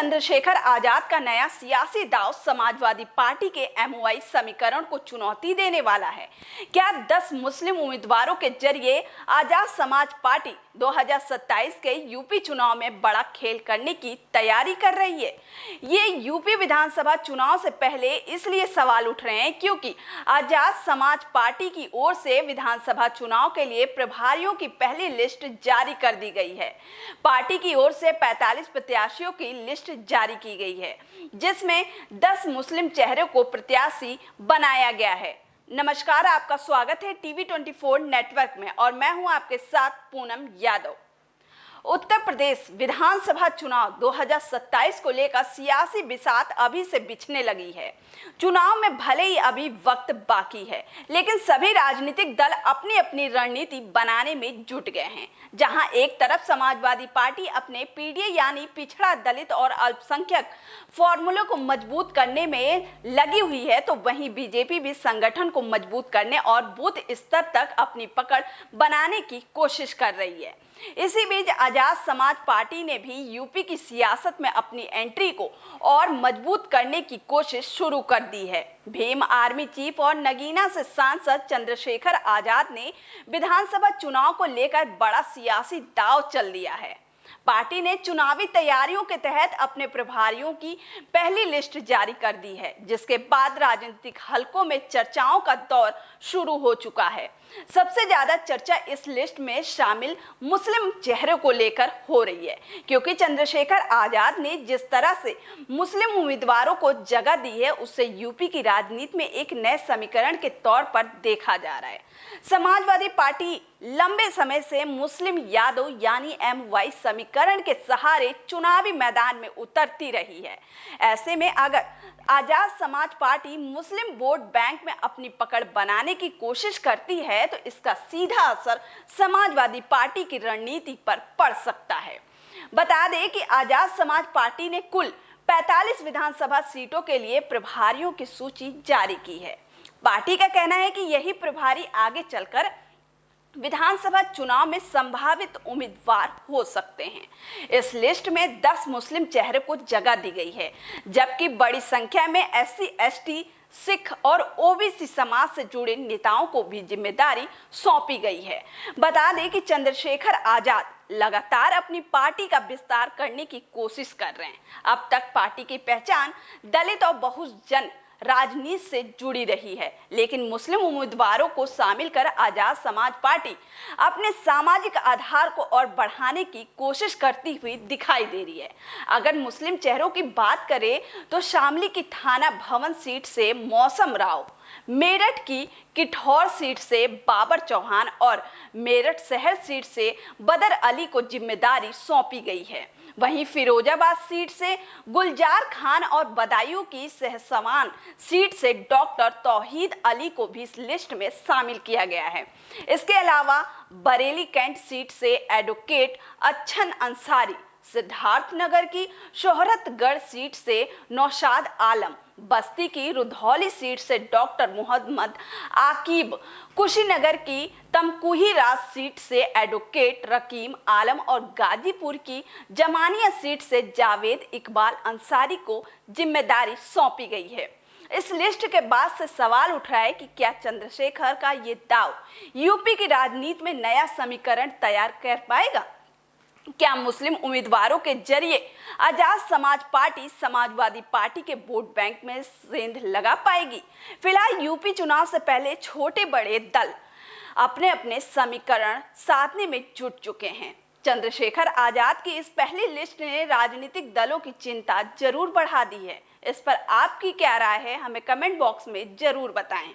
चंद्रशेखर आजाद का नया सियासी दांव समाजवादी पार्टी के एमओआई समीकरण को चुनौती देने वाला है। क्या 10 मुस्लिम उम्मीदवारों के जरिए आजाद समाज पार्टी 2027 के यूपी चुनाव में बड़ा खेल करने की तैयारी कर रही है? ये यूपी विधानसभा चुनाव से पहले इसलिए सवाल उठ रहे हैं क्योंकि आजाद समाज पार्टी की ओर से विधानसभा चुनाव के लिए प्रभारियों की पहली लिस्ट जारी कर दी गई है। पार्टी की ओर से 45 प्रत्याशियों की लिस्ट जारी की गई है, जिसमें 10 मुस्लिम चेहरे को प्रत्याशी बनाया गया है। नमस्कार, आपका स्वागत है टीवी 24 नेटवर्क में और मैं हूं आपके साथ पूनम यादव। उत्तर प्रदेश विधानसभा चुनाव 2027 को लेकर सियासी बिसात अभी से बिछने लगी है। चुनाव में भले ही अभी वक्त बाकी है, लेकिन सभी राजनीतिक दल अपनी अपनी रणनीति बनाने में जुट गए हैं। जहां एक तरफ समाजवादी पार्टी अपने पीडीए यानी पिछड़ा, दलित और अल्पसंख्यक फॉर्मूले को मजबूत करने में लगी हुई है, तो वहीं बीजेपी भी संगठन को मजबूत करने और बूथ स्तर तक अपनी पकड़ बनाने की कोशिश कर रही है। इसी बीच आजाद समाज पार्टी ने भी यूपी की सियासत में अपनी एंट्री को और मजबूत करने की कोशिश शुरू कर दी है। भीम आर्मी चीफ और नगीना से सांसद चंद्रशेखर आजाद ने विधानसभा चुनाव को लेकर बड़ा सियासी दांव चल दिया है। पार्टी ने चुनावी तैयारियों के तहत अपने प्रभारियों की पहली लिस्ट जारी कर दी है, जिसके बाद राजनीतिक हलकों में चर्चाओं का दौर शुरू हो चुका है। सबसे ज्यादा चर्चा इस लिस्ट में शामिल मुस्लिम चेहरे को लेकर हो रही है, क्योंकि चंद्रशेखर आजाद ने जिस तरह से मुस्लिम उम्मीदवारों को जगह दी है, उससे यूपी की राजनीति में एक नए समीकरण के तौर पर देखा जा रहा है। समाजवादी पार्टी लंबे समय से मुस्लिम यादव यानी एमवाई समीकरण के सहारे चुनावी मैदान में उतरती रही है। ऐसे में अगर आजाद समाज पार्टी मुस्लिम वोट बैंक में अपनी पकड़ बनाने की कोशिश करती है, तो इसका सीधा असर समाजवादी पार्टी की रणनीति पर पड़ सकता है। बता दें कि आजाद समाज पार्टी ने कुल 45 विधानसभा सीटों के लिए प्रभारियों की सूची जारी की है। पार्टी का कहना है कि यही प्रभारी आगे चलकर विधानसभा चुनाव में संभावित उम्मीदवार हो सकते हैं। इस लिस्ट में 10 मुस्लिम चेहरे को जगह दी गई है, जबकि बड़ी संख्या में एससी, एसटी, सिख और ओबीसी समाज से जुड़े नेताओं को भी जिम्मेदारी सौंपी गई है। बता दें कि चंद्रशेखर आजाद लगातार अपनी पार्टी का विस्तार करने की कोशिश कर रहे हैं। अब तक पार्टी की पहचान दलित और बहुजन राजनीति से जुड़ी रही है, लेकिन मुस्लिम उम्मीदवारों को शामिल कर आजाद समाज पार्टी अपने सामाजिक आधार को और बढ़ाने की कोशिश करती हुई दिखाई दे रही है। अगर मुस्लिम चेहरों की बात करें तो शामली की थाना भवन सीट से मौसम राव, मेरठ की किठौर सीट से बाबर चौहान और मेरठ शहर सीट से बदर अली को जिम्मेदारी सौंपी गई है। वहीं फिरोजाबाद सीट से गुलजार खान और बदायूं की सहसवान सीट से डॉक्टर तौहीद अली को भी इस लिस्ट में शामिल किया गया है। इसके अलावा बरेली कैंट सीट से एडवोकेट अच्छन अंसारी, सिद्धार्थनगर की शोहरतगढ़ सीट से नौशाद आलम, बस्ती की रुधौली सीट से डॉक्टर मोहम्मद आकिब, कुशीनगर की तमकुही राज सीट से एडवोकेट रकीम आलम और गाजीपुर की जमानिया सीट से जावेद इकबाल अंसारी को जिम्मेदारी सौंपी गई है। इस लिस्ट के बाद से सवाल उठ रहा है कि क्या चंद्रशेखर का ये दाव यूपी की राजनीति में नया समीकरण तैयार कर पाएगा? क्या मुस्लिम उम्मीदवारों के जरिए आजाद समाज पार्टी समाजवादी पार्टी के वोट बैंक में सेंध लगा पाएगी? फिलहाल यूपी चुनाव से पहले छोटे बड़े दल अपने अपने समीकरण साधने में जुट चुके हैं। चंद्रशेखर आजाद की इस पहली लिस्ट ने राजनीतिक दलों की चिंता जरूर बढ़ा दी है। इस पर आपकी क्या राय है, हमें कमेंट बॉक्स में जरूर बताएं।